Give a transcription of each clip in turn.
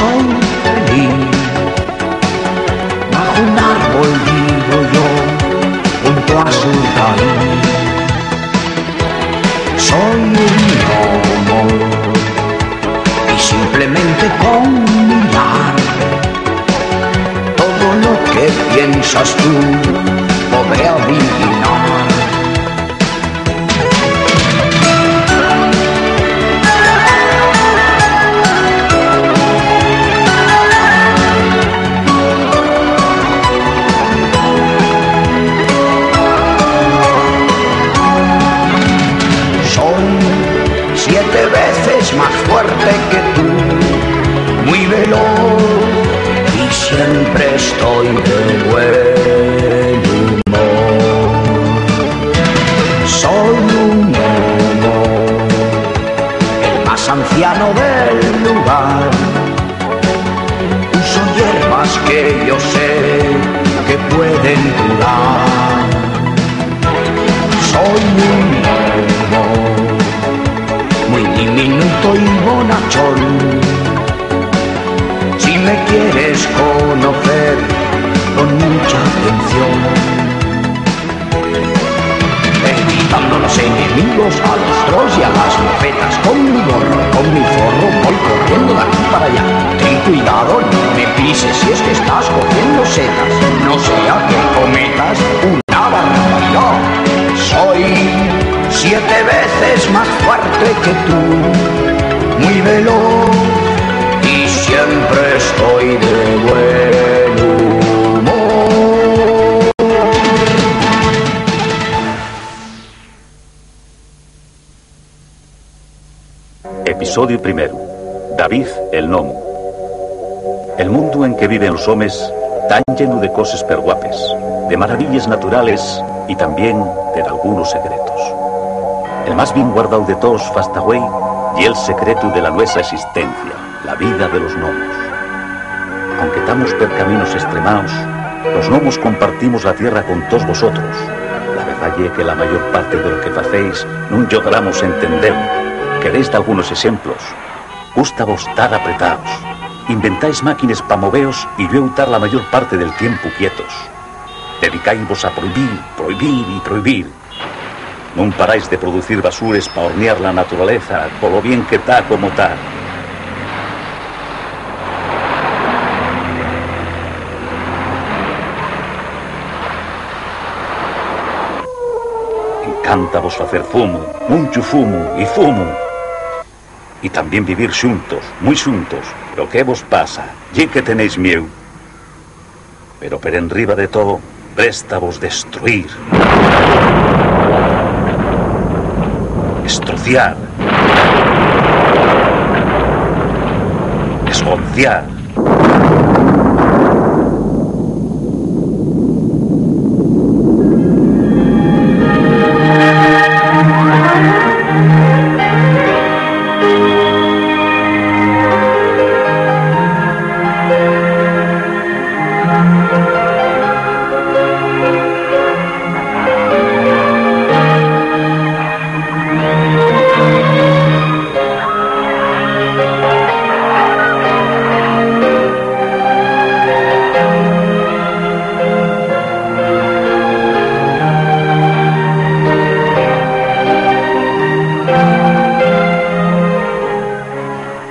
soy feliz. Bajo un árbol vivo yo, junto a su raíz. Soy un gnomo y simplemente con mirar todo lo que piensas tú podré adivinar. Más fuerte que tú, muy veloz y siempre estoy de buen humor. Soy un gnomo, el más anciano del lugar. Uso hierbas que yo sé que pueden curar. Soy un gnomo, muy diminuto y bonachón. Si me quieres conocer con mucha atención, evitando los enemigos, a los trolls y a las mofetas, con mi gorro, con mi forro, voy corriendo de aquí para allá. Ten cuidado, no me pises si es que estás cogiendo setas, no sea que cometas una barbaridad. Soy 7 veces más fuerte que tú, muy veloz y siempre estoy de buen humor. Episodio primero. David el Gnomo. El mundo en que viven los hombres tan lleno de cosas perguapes, de maravillas naturales y también de algunos secretos. El más bien guardado de todos Fastaway y el secreto de la nuestra existencia, la vida de los gnomos. Aunque estamos por caminos extremados, los gnomos compartimos la tierra con todos vosotros. La verdad es que la mayor parte de lo que hacéis no logramos entender. Queréis de algunos ejemplos. Gusta vos estar apretados. Inventáis máquinas para moveos y yo estar la mayor parte del tiempo quietos. Dedicáis-vos a prohibir, prohibir y prohibir. Non paráis de producir basures para hornear la naturaleza, por lo bien que está como está. Encanta vos hacer fumo, mucho fumo y fumo. Y también vivir xuntos, muy xuntos. Pero ¿qué vos pasa? ¿Y que tenéis miedo? Pero por enriba de todo, presta vos destruir. Estrociar, esgonciar.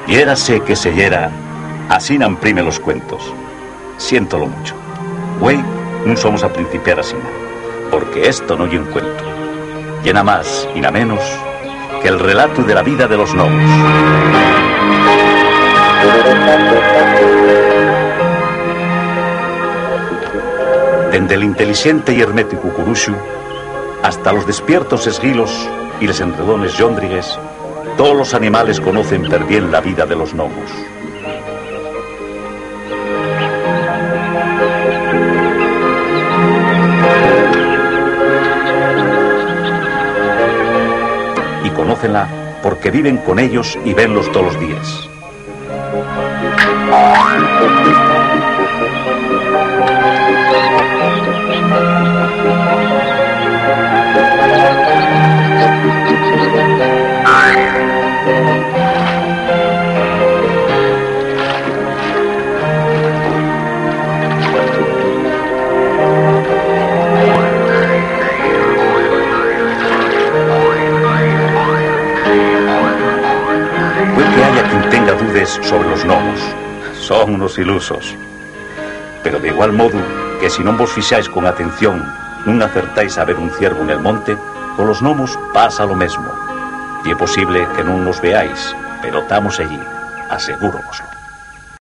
Hiérase que se hiera, así no imprime los cuentos. Siéntolo mucho. Güey, no somos a principiar así, porque esto no es un cuento. Llena más y nada menos que el relato de la vida de los gnomos. Desde el inteligente y hermético Curushu hasta los despiertos esguilos y les enredones yóndrigues, todos los animales conocen per bien la vida de los gnomos. Y conócenla porque viven con ellos y venlos todos los días. sabedes sobre los gnomos. Son unos ilusos. Pero de igual modo que si non vos fixáis con atención non acertáis a ver un ciervo en el monte, con los gnomos pasa lo mesmo. Y é posible que non nos veáis, pero estamos allí, asegúromoslo.